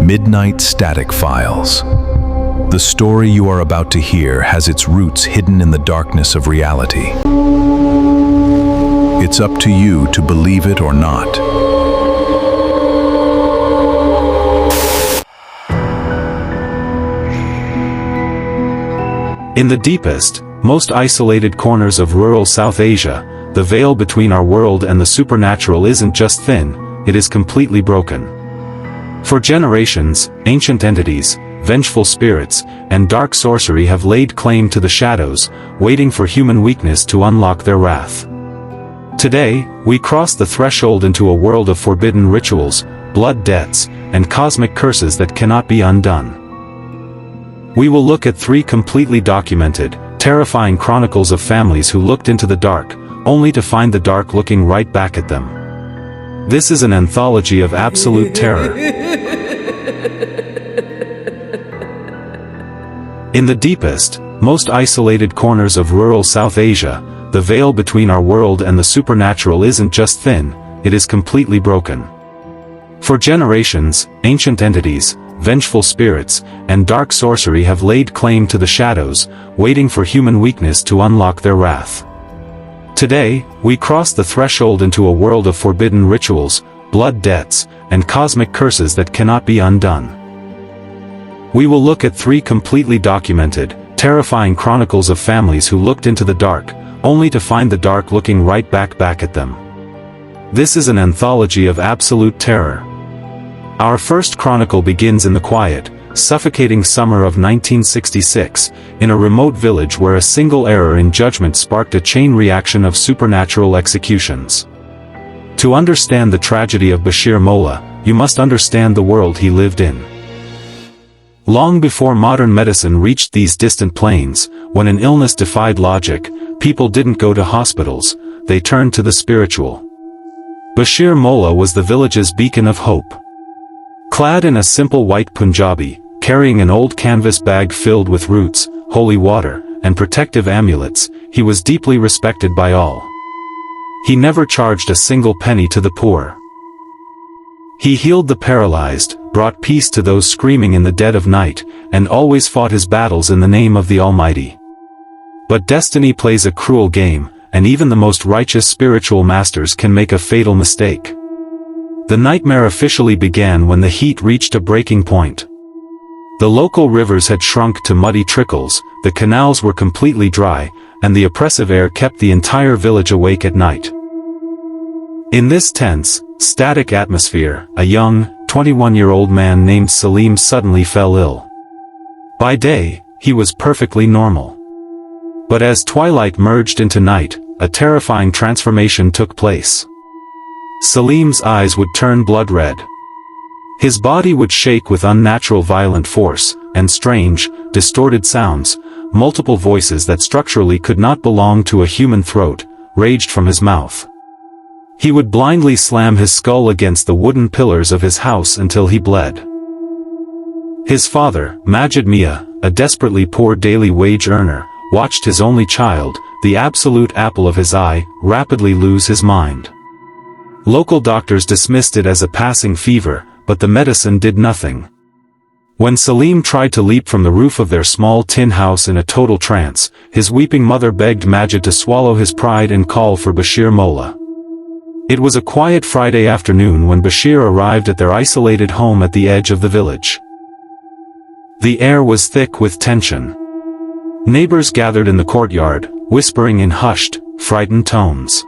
Midnight Static Files. The story you are about to hear has its roots hidden in the darkness of reality. It's up to you to believe it or not. In the deepest, most isolated corners of rural South Asia, the veil between our world and the supernatural isn't just thin, it is completely broken. For generations, ancient entities, vengeful spirits, and dark sorcery have laid claim to the shadows, waiting for human weakness to unlock their wrath. Today, we cross the threshold into a world of forbidden rituals, blood debts, and cosmic curses that cannot be undone. We will look at 3 completely documented, terrifying chronicles of families who looked into the dark, only to find the dark looking right back at them. This is an anthology of absolute terror. In the deepest, most isolated corners of rural South Asia, the veil between our world and the supernatural isn't just thin, it is completely broken. For generations, ancient entities, vengeful spirits, and dark sorcery have laid claim to the shadows, waiting for human weakness to unlock their wrath. Today, we cross the threshold into a world of forbidden rituals, blood debts, and cosmic curses that cannot be undone. We will look at 3 completely documented, terrifying chronicles of families who looked into the dark, only to find the dark looking right back at them. This is an anthology of absolute terror. Our first chronicle begins in the quiet, suffocating summer of 1966, in a remote village where a single error in judgment sparked a chain reaction of supernatural executions. To understand the tragedy of Bashir Molla, you must understand the world he lived in. Long before modern medicine reached these distant plains, when an illness defied logic, people didn't go to hospitals, they turned to the spiritual. Bashir Molla was the village's beacon of hope. Clad in a simple white Punjabi, carrying an old canvas bag filled with roots, holy water, and protective amulets, he was deeply respected by all. He never charged a single penny to the poor. He healed the paralyzed, brought peace to those screaming in the dead of night, and always fought his battles in the name of the Almighty. But destiny plays a cruel game, and even the most righteous spiritual masters can make a fatal mistake. The nightmare officially began when the heat reached a breaking point. The local rivers had shrunk to muddy trickles, the canals were completely dry, and the oppressive air kept the entire village awake at night. In this tense, static atmosphere, a young, 21-year-old man named Salim suddenly fell ill. By day, he was perfectly normal. But as twilight merged into night, a terrifying transformation took place. Salim's eyes would turn blood red. His body would shake with unnatural violent force, and strange, distorted sounds, multiple voices that structurally could not belong to a human throat, raged from his mouth. He would blindly slam his skull against the wooden pillars of his house until he bled. His father, Majid Mia, a desperately poor daily wage earner, watched his only child, the absolute apple of his eye, rapidly lose his mind. Local doctors dismissed it as a passing fever, but the medicine did nothing. When Salim tried to leap from the roof of their small tin house in a total trance, his weeping mother begged Majid to swallow his pride and call for Bashir Molla. It was a quiet Friday afternoon when Bashir arrived at their isolated home at the edge of the village. The air was thick with tension. Neighbors gathered in the courtyard, whispering in hushed, frightened tones.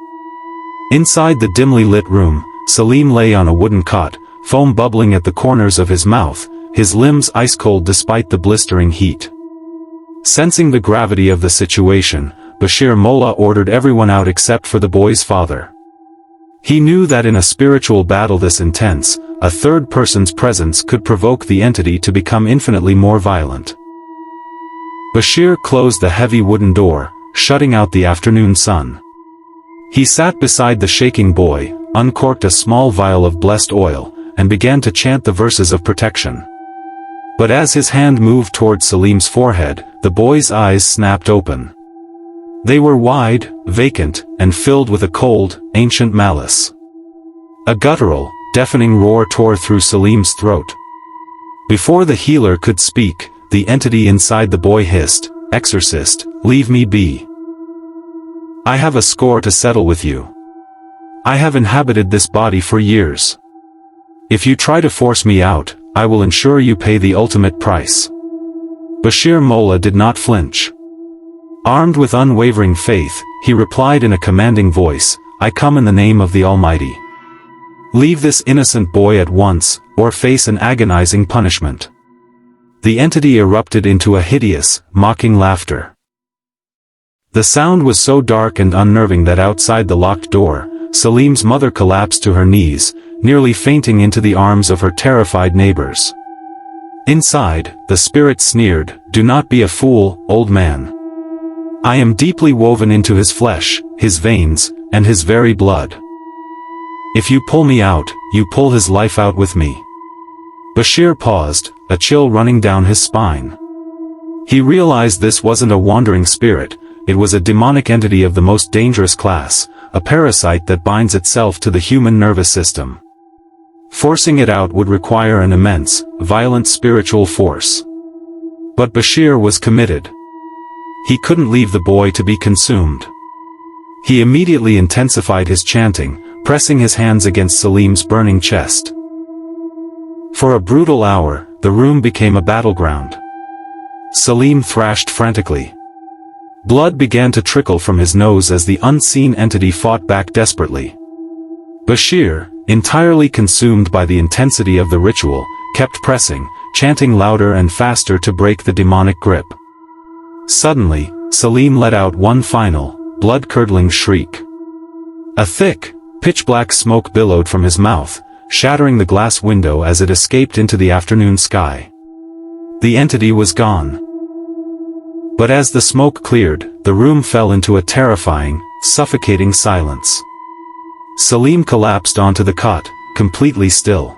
Inside the dimly lit room, Salim lay on a wooden cot, foam bubbling at the corners of his mouth, his limbs ice-cold despite the blistering heat. Sensing the gravity of the situation, Bashir Molla ordered everyone out except for the boy's father. He knew that in a spiritual battle this intense, a third person's presence could provoke the entity to become infinitely more violent. Bashir closed the heavy wooden door, shutting out the afternoon sun. He sat beside the shaking boy, uncorked a small vial of blessed oil, and began to chant the verses of protection. But as his hand moved toward Salim's forehead, the boy's eyes snapped open. They were wide, vacant, and filled with a cold, ancient malice. A guttural, deafening roar tore through Salim's throat. Before the healer could speak, the entity inside the boy hissed, "Exorcist, leave me be. I have a score to settle with you. I have inhabited this body for years. If you try to force me out, I will ensure you pay the ultimate price." Bashir Molla did not flinch. Armed with unwavering faith, he replied in a commanding voice, "I come in the name of the Almighty. Leave this innocent boy at once, or face an agonizing punishment." The entity erupted into a hideous, mocking laughter. The sound was so dark and unnerving that outside the locked door, Salim's mother collapsed to her knees, nearly fainting into the arms of her terrified neighbors. Inside, the spirit sneered, "Do not be a fool, old man. I am deeply woven into his flesh, his veins, and his very blood. If you pull me out, you pull his life out with me." Bashir paused, a chill running down his spine. He realized this wasn't a wandering spirit, it was a demonic entity of the most dangerous class, a parasite that binds itself to the human nervous system. Forcing it out would require an immense, violent spiritual force. But Bashir was committed. He couldn't leave the boy to be consumed. He immediately intensified his chanting, pressing his hands against Salim's burning chest. For a brutal hour, the room became a battleground. Salim thrashed frantically. Blood began to trickle from his nose as the unseen entity fought back desperately. Bashir, entirely consumed by the intensity of the ritual, kept pressing, chanting louder and faster to break the demonic grip. Suddenly, Salim let out one final, blood-curdling shriek. A thick, pitch-black smoke billowed from his mouth, shattering the glass window as it escaped into the afternoon sky. The entity was gone. But as the smoke cleared, the room fell into a terrifying, suffocating silence. Salim collapsed onto the cot, completely still.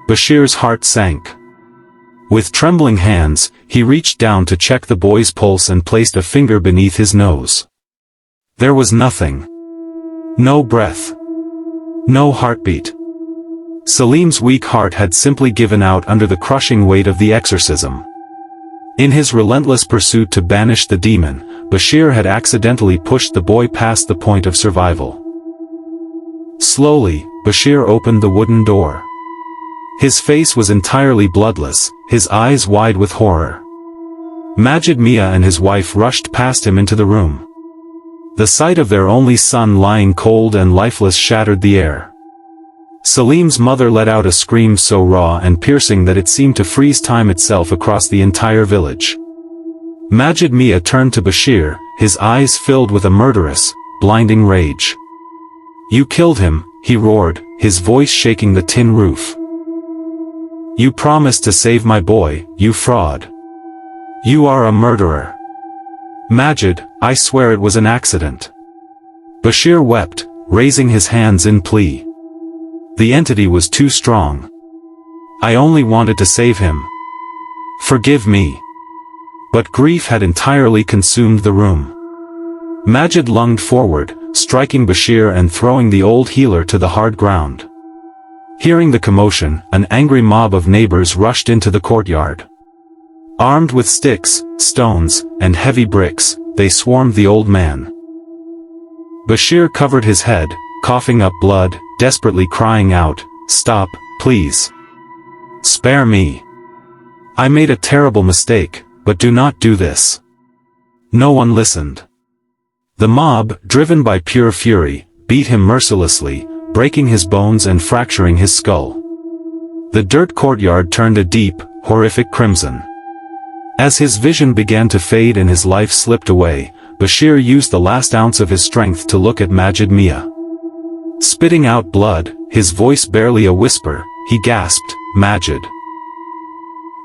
Bashir's heart sank. With trembling hands, he reached down to check the boy's pulse and placed a finger beneath his nose. There was nothing. No breath. No heartbeat. Salim's weak heart had simply given out under the crushing weight of the exorcism. In his relentless pursuit to banish the demon, Bashir had accidentally pushed the boy past the point of survival. Slowly, Bashir opened the wooden door. His face was entirely bloodless, his eyes wide with horror. Majid Mia and his wife rushed past him into the room. The sight of their only son lying cold and lifeless shattered the air. Salim's mother let out a scream so raw and piercing that it seemed to freeze time itself across the entire village. Majid Mia turned to Bashir, his eyes filled with a murderous, blinding rage. "You killed him," he roared, his voice shaking the tin roof. "You promised to save my boy, you fraud. You are a murderer." "Majid, I swear it was an accident." Bashir wept, raising his hands in plea. The entity was too strong. "I only wanted to save him. Forgive me." But grief had entirely consumed the room. Majid lunged forward, striking Bashir and throwing the old healer to the hard ground. Hearing the commotion, an angry mob of neighbors rushed into the courtyard. Armed with sticks, stones, and heavy bricks, they swarmed the old man. Bashir covered his head, coughing up blood, desperately crying out, "Stop, please. Spare me. I made a terrible mistake, but do not do this." No one listened. The mob, driven by pure fury, beat him mercilessly, breaking his bones and fracturing his skull. The dirt courtyard turned a deep, horrific crimson. As his vision began to fade and his life slipped away, Bashir used the last ounce of his strength to look at Majid Mia. Spitting out blood, his voice barely a whisper, he gasped, "Majid.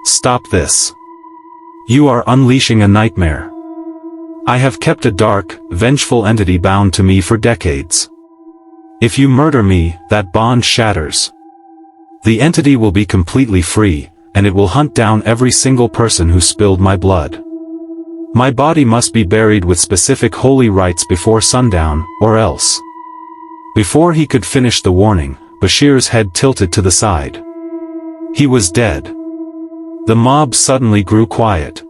Stop this. You are unleashing a nightmare. I have kept a dark, vengeful entity bound to me for decades. If you murder me, that bond shatters. The entity will be completely free, and it will hunt down every single person who spilled my blood. My body must be buried with specific holy rites before sundown, or else." Before he could finish the warning, Bashir's head tilted to the side. He was dead. The mob suddenly grew quiet.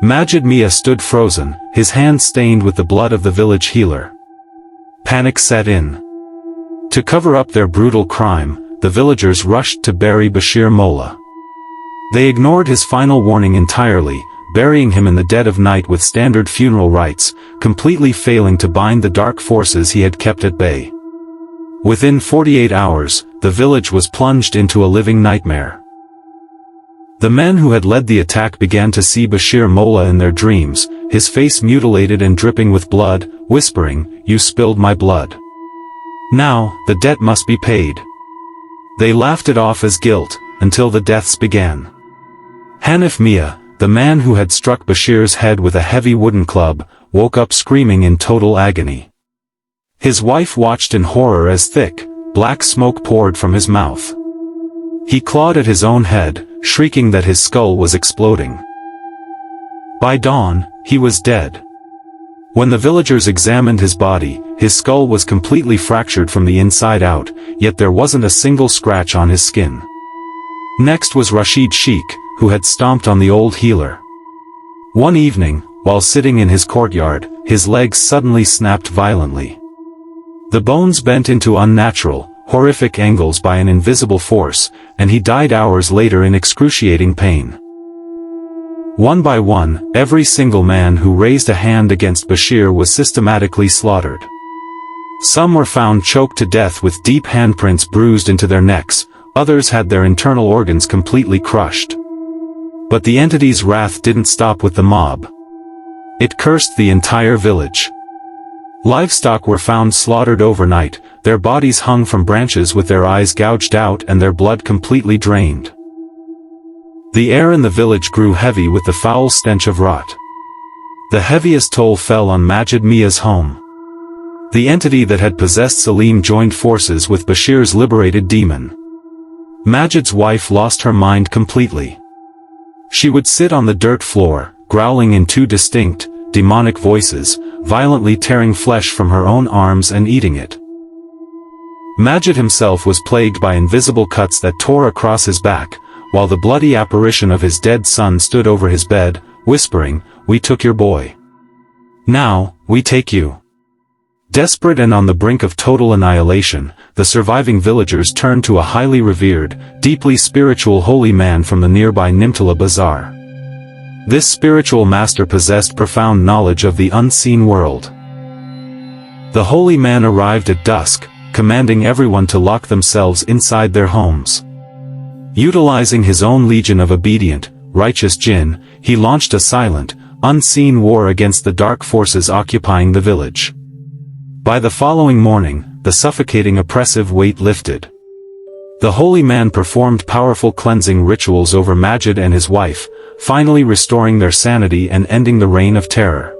Majid Mia stood frozen, his hands stained with the blood of the village healer. Panic set in. To cover up their brutal crime, the villagers rushed to bury Bashir Molla. They ignored his final warning entirely, burying him in the dead of night with standard funeral rites, completely failing to bind the dark forces he had kept at bay. Within 48 hours, the village was plunged into a living nightmare. The men who had led the attack began to see Bashir Molla in their dreams, his face mutilated and dripping with blood, whispering, "You spilled my blood. Now, the debt must be paid." They laughed it off as guilt, until the deaths began. Hanif Mia, the man who had struck Bashir's head with a heavy wooden club, woke up screaming in total agony. His wife watched in horror as thick, black smoke poured from his mouth. He clawed at his own head, shrieking that his skull was exploding. By dawn, he was dead. When the villagers examined his body, his skull was completely fractured from the inside out, yet there wasn't a single scratch on his skin. Next was Rashid Sheikh, who had stomped on the old healer. One evening, while sitting in his courtyard, his legs suddenly snapped violently. The bones bent into unnatural, horrific angles by an invisible force, and he died hours later in excruciating pain. One by one, every single man who raised a hand against Bashir was systematically slaughtered. Some were found choked to death with deep handprints bruised into their necks, others had their internal organs completely crushed. But the entity's wrath didn't stop with the mob. It cursed the entire village. Livestock were found slaughtered overnight, their bodies hung from branches with their eyes gouged out and their blood completely drained. The air in the village grew heavy with the foul stench of rot. The heaviest toll fell on Majid Mia's home. The entity that had possessed Salim joined forces with Bashir's liberated demon. Majid's wife lost her mind completely. She would sit on the dirt floor, growling in two distinct, demonic voices, violently tearing flesh from her own arms and eating it. Majid himself was plagued by invisible cuts that tore across his back, while the bloody apparition of his dead son stood over his bed, whispering, "We took your boy. Now, we take you." Desperate and on the brink of total annihilation, the surviving villagers turned to a highly revered, deeply spiritual holy man from the nearby Nimtala Bazaar. This spiritual master possessed profound knowledge of the unseen world. The holy man arrived at dusk, commanding everyone to lock themselves inside their homes. Utilizing his own legion of obedient, righteous jinn, he launched a silent, unseen war against the dark forces occupying the village. By the following morning, the suffocating oppressive weight lifted. The holy man performed powerful cleansing rituals over Majid and his wife, finally restoring their sanity and ending the reign of terror.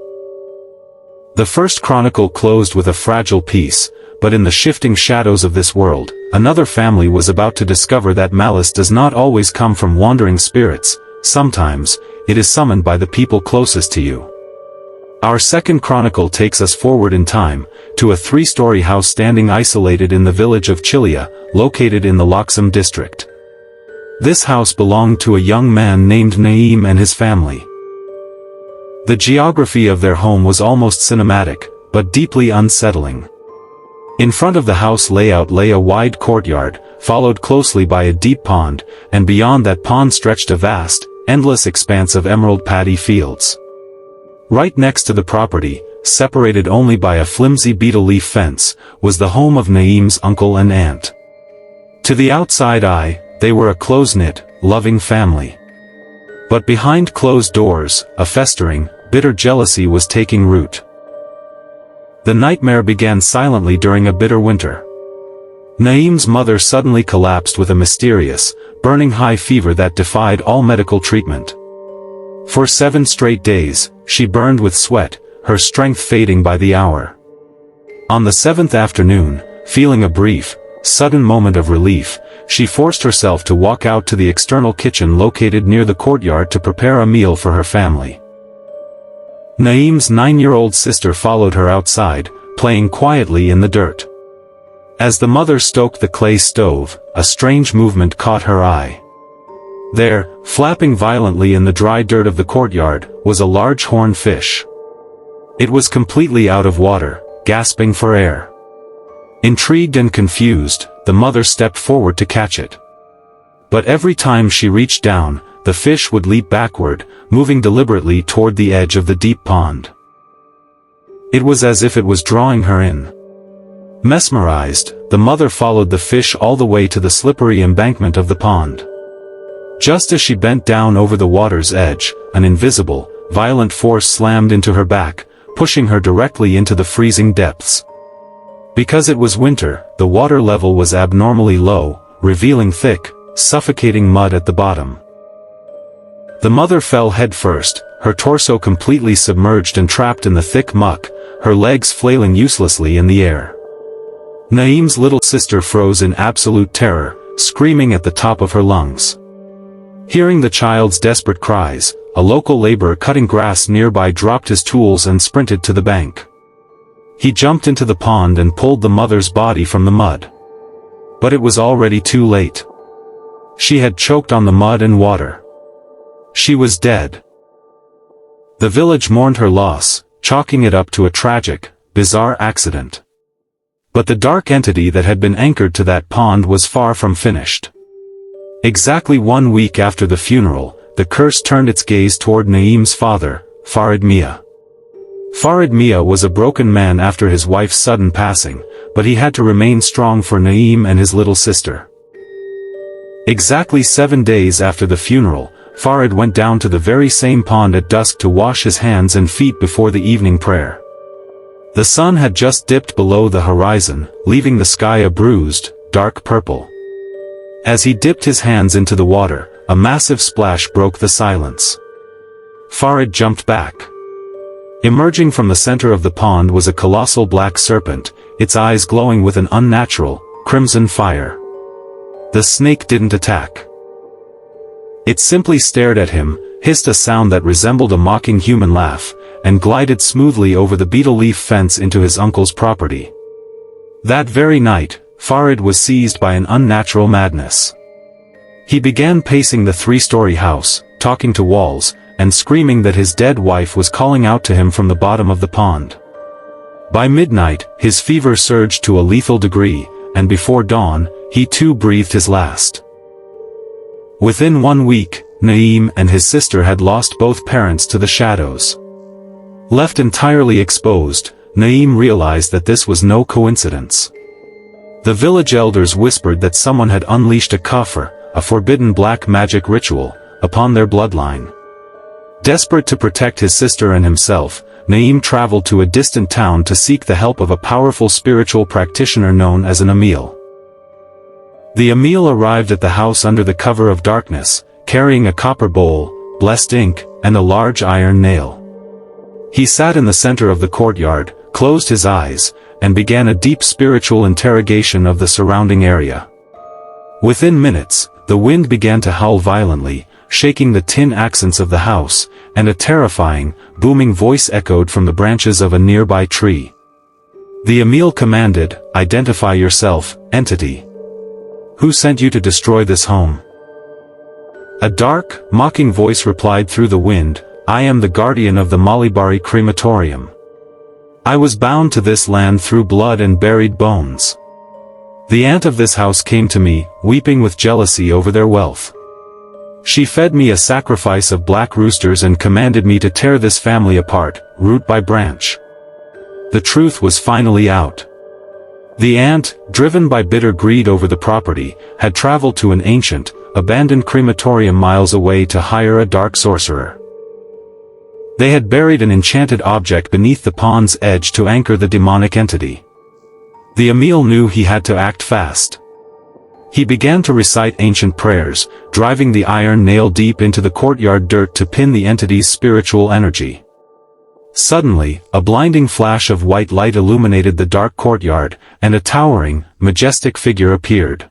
The first chronicle closed with a fragile peace, but in the shifting shadows of this world, another family was about to discover that malice does not always come from wandering spirits, sometimes, it is summoned by the people closest to you. Our second chronicle takes us forward in time, to a 3-story house standing isolated in the village of Chilia, located in the Laksam district. This house belonged to a young man named Naim and his family. The geography of their home was almost cinematic, but deeply unsettling. In front of the house layout lay a wide courtyard, followed closely by a deep pond, and beyond that pond stretched a vast, endless expanse of emerald paddy fields. Right next to the property, separated only by a flimsy beetle leaf fence, was the home of Naim's uncle and aunt. To the outside eye, they were a close-knit, loving family. But behind closed doors, a festering, bitter jealousy was taking root. The nightmare began silently during a bitter winter. Naim's mother suddenly collapsed with a mysterious, burning high fever that defied all medical treatment. For 7 straight days, she burned with sweat, her strength fading by the hour. On the 7th afternoon, feeling a brief, sudden moment of relief, she forced herself to walk out to the external kitchen located near the courtyard to prepare a meal for her family. Naim's 9-year-old sister followed her outside, playing quietly in the dirt. As the mother stoked the clay stove, a strange movement caught her eye. There, flapping violently in the dry dirt of the courtyard, was a large horned fish. It was completely out of water, gasping for air. Intrigued and confused, the mother stepped forward to catch it. But every time she reached down, the fish would leap backward, moving deliberately toward the edge of the deep pond. It was as if it was drawing her in. Mesmerized, the mother followed the fish all the way to the slippery embankment of the pond. Just as she bent down over the water's edge, an invisible, violent force slammed into her back, pushing her directly into the freezing depths. Because it was winter, the water level was abnormally low, revealing thick, suffocating mud at the bottom. The mother fell headfirst, her torso completely submerged and trapped in the thick muck, her legs flailing uselessly in the air. Naeem's little sister froze in absolute terror, screaming at the top of her lungs. Hearing the child's desperate cries, a local laborer cutting grass nearby dropped his tools and sprinted to the bank. He jumped into the pond and pulled the mother's body from the mud. But it was already too late. She had choked on the mud and water. She was dead. The village mourned her loss, chalking it up to a tragic, bizarre accident. But the dark entity that had been anchored to that pond was far from finished. Exactly 1 week after the funeral, the curse turned its gaze toward Naeem's father, Farid Mia. Farid Mia was a broken man after his wife's sudden passing, but he had to remain strong for Naeem and his little sister. Exactly 7 days after the funeral, Farid went down to the very same pond at dusk to wash his hands and feet before the evening prayer. The sun had just dipped below the horizon, leaving the sky a bruised, dark purple. As he dipped his hands into the water, a massive splash broke the silence. Farid jumped back. Emerging from the center of the pond was a colossal black serpent, its eyes glowing with an unnatural, crimson fire. The snake didn't attack. It simply stared at him, hissed a sound that resembled a mocking human laugh, and glided smoothly over the beetle leaf fence into his uncle's property. That very night, Farid was seized by an unnatural madness. He began pacing the 3-story house, talking to walls, and screaming that his dead wife was calling out to him from the bottom of the pond. By midnight, his fever surged to a lethal degree, and before dawn, he too breathed his last. Within 1 week, Naeem and his sister had lost both parents to the shadows. Left entirely exposed, Naeem realized that this was no coincidence. The village elders whispered that someone had unleashed a kafir, a forbidden black magic ritual, upon their bloodline. Desperate to protect his sister and himself, Naeem traveled to a distant town to seek the help of a powerful spiritual practitioner known as an Amil. The Amil arrived at the house under the cover of darkness, carrying a copper bowl, blessed ink, and a large iron nail. He sat in the center of the courtyard, closed his eyes, and began a deep spiritual interrogation of the surrounding area. Within minutes, the wind began to howl violently, shaking the tin accents of the house, and a terrifying, booming voice echoed from the branches of a nearby tree. The Amil commanded, "Identify yourself, entity. Who sent you to destroy this home?" A dark, mocking voice replied through the wind, "I am the guardian of the Malibari crematorium. I was bound to this land through blood and buried bones. The aunt of this house came to me, weeping with jealousy over their wealth. She fed me a sacrifice of black roosters and commanded me to tear this family apart, root by branch." The truth was finally out. The aunt, driven by bitter greed over the property, had traveled to an ancient, abandoned crematorium miles away to hire a dark sorcerer. They had buried an enchanted object beneath the pond's edge to anchor the demonic entity. The Amil knew he had to act fast. He began to recite ancient prayers, driving the iron nail deep into the courtyard dirt to pin the entity's spiritual energy. Suddenly, a blinding flash of white light illuminated the dark courtyard, and a towering, majestic figure appeared.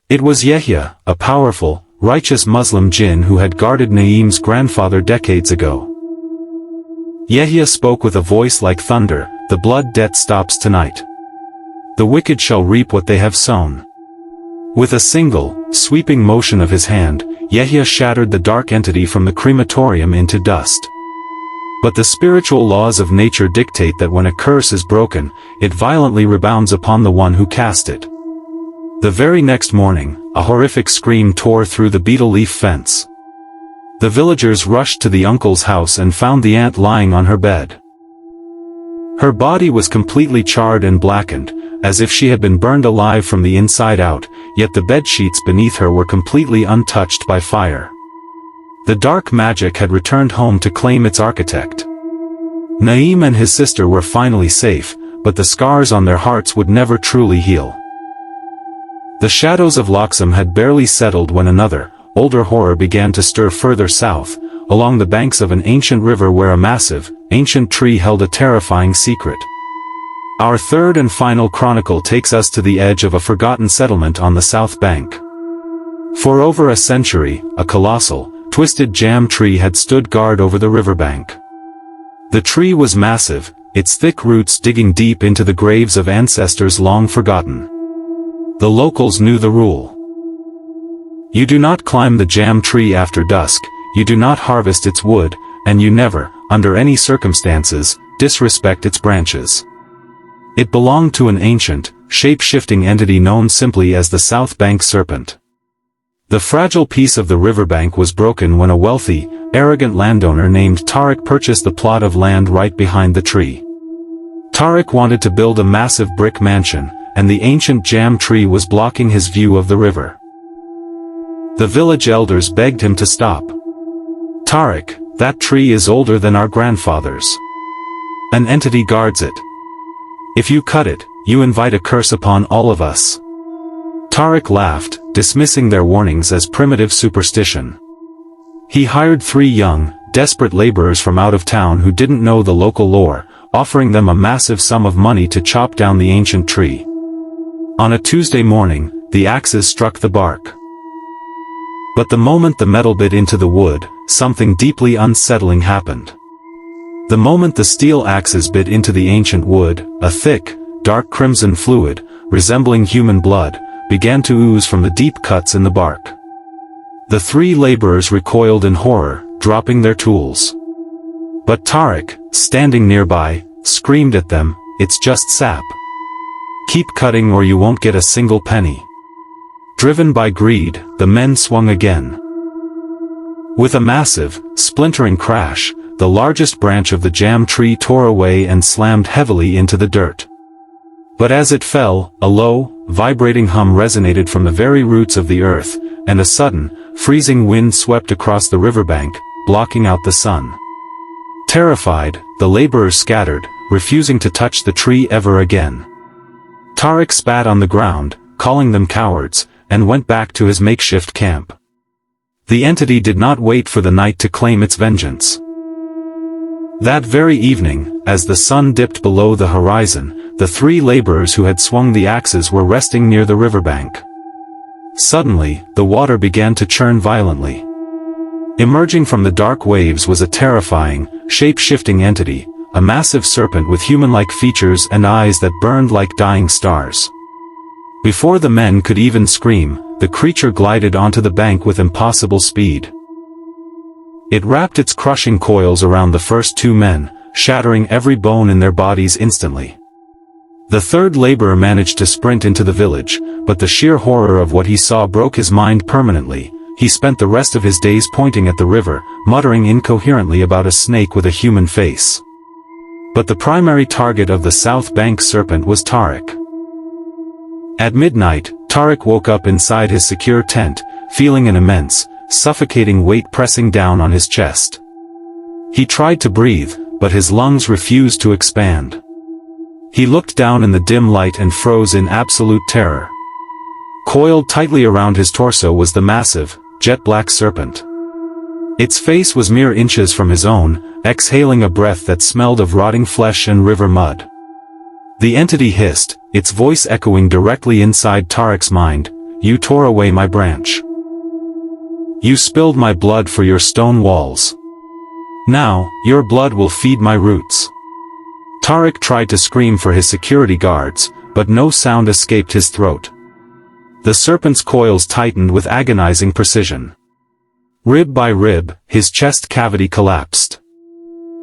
It was Yahya, a powerful, righteous Muslim jinn who had guarded Naeem's grandfather decades ago. Yahya spoke with a voice like thunder, "The blood debt stops tonight. The wicked shall reap what they have sown. With a single, sweeping motion of his hand, Yehia shattered the dark entity from the crematorium into dust. But the spiritual laws of nature dictate that when a curse is broken, it violently rebounds upon the one who cast it. The very next morning, a horrific scream tore through the beetle leaf fence. The villagers rushed to the uncle's house and found the aunt lying on her bed. Her body was completely charred and blackened, as if she had been burned alive from the inside out, yet the bedsheets beneath her were completely untouched by fire. The dark magic had returned home to claim its architect. Naim and his sister were finally safe, but the scars on their hearts would never truly heal. The shadows of Loxam had barely settled when another, older horror began to stir further south, along the banks of an ancient river where a massive, ancient tree held a terrifying secret. Our third and final chronicle takes us to the edge of a forgotten settlement on the south bank. For over a century, a colossal, twisted jam tree had stood guard over the riverbank. The tree was massive, its thick roots digging deep into the graves of ancestors long forgotten. The locals knew the rule. You do not climb the jam tree after dusk, you do not harvest its wood, and you never, under any circumstances, disrespect its branches. It belonged to an ancient, shape-shifting entity known simply as the South Bank Serpent. The fragile piece of the riverbank was broken when a wealthy, arrogant landowner named Tariq purchased the plot of land right behind the tree. Tariq wanted to build a massive brick mansion, and the ancient jam tree was blocking his view of the river. The village elders begged him to stop. Tariq, that tree is older than our grandfathers. An entity guards it. If you cut it, you invite a curse upon all of us. Tariq laughed, dismissing their warnings as primitive superstition. He hired 3 young, desperate laborers from out of town who didn't know the local lore, offering them a massive sum of money to chop down the ancient tree. On a Tuesday morning, the axes struck the bark. But the moment the metal bit into the wood, something deeply unsettling happened. The moment the steel axes bit into the ancient wood, a thick, dark crimson fluid, resembling human blood, began to ooze from the deep cuts in the bark. The 3 laborers recoiled in horror, dropping their tools. But Tariq, standing nearby, screamed at them, "It's just sap. Keep cutting or you won't get a single penny." Driven by greed, the men swung again. With a massive, splintering crash, the largest branch of the jam tree tore away and slammed heavily into the dirt. But as it fell, a low, vibrating hum resonated from the very roots of the earth, and a sudden, freezing wind swept across the riverbank, blocking out the sun. Terrified, the laborers scattered, refusing to touch the tree ever again. Tariq spat on the ground, calling them cowards, and went back to his makeshift camp. The entity did not wait for the night to claim its vengeance. That very evening, as the sun dipped below the horizon, the 3 laborers who had swung the axes were resting near the riverbank. Suddenly, the water began to churn violently. Emerging from the dark waves was a terrifying, shape-shifting entity, a massive serpent with human-like features and eyes that burned like dying stars. Before the men could even scream, the creature glided onto the bank with impossible speed. It wrapped its crushing coils around the first 2 men, shattering every bone in their bodies instantly. The 3rd laborer managed to sprint into the village, but the sheer horror of what he saw broke his mind permanently. He spent the rest of his days pointing at the river, muttering incoherently about a snake with a human face. But the primary target of the South Bank Serpent was Tariq. At midnight, Tariq woke up inside his secure tent, feeling an immense, suffocating weight pressing down on his chest. He tried to breathe, but his lungs refused to expand. He looked down in the dim light and froze in absolute terror. Coiled tightly around his torso was the massive, jet-black serpent. Its face was mere inches from his own, exhaling a breath that smelled of rotting flesh and river mud. The entity hissed, its voice echoing directly inside Tariq's mind, "You tore away my branch. You spilled my blood for your stone walls. Now, your blood will feed my roots." Tariq tried to scream for his security guards, but no sound escaped his throat. The serpent's coils tightened with agonizing precision. Rib by rib, his chest cavity collapsed.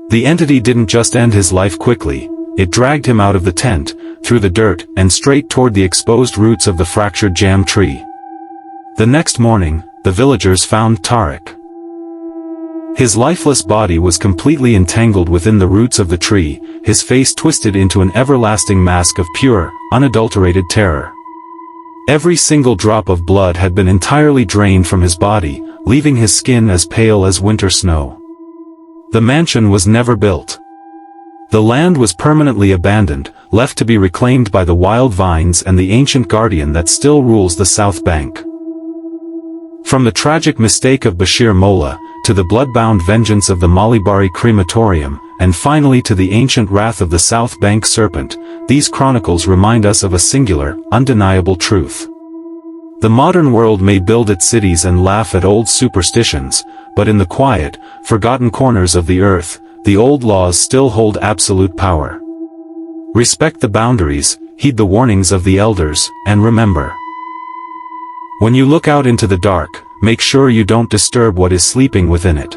The entity didn't just end his life quickly, it dragged him out of the tent, through the dirt, and straight toward the exposed roots of the fractured jam tree. The next morning, the villagers found Tariq. His lifeless body was completely entangled within the roots of the tree, his face twisted into an everlasting mask of pure, unadulterated terror. Every single drop of blood had been entirely drained from his body, leaving his skin as pale as winter snow. The mansion was never built. The land was permanently abandoned, left to be reclaimed by the wild vines and the ancient guardian that still rules the South Bank. From the tragic mistake of Bashir Mola, to the blood-bound vengeance of the Malibari crematorium, and finally to the ancient wrath of the South Bank serpent, these chronicles remind us of a singular, undeniable truth. The modern world may build its cities and laugh at old superstitions, but in the quiet, forgotten corners of the earth, the old laws still hold absolute power. Respect the boundaries, heed the warnings of the elders, and remember. When you look out into the dark, make sure you don't disturb what is sleeping within it.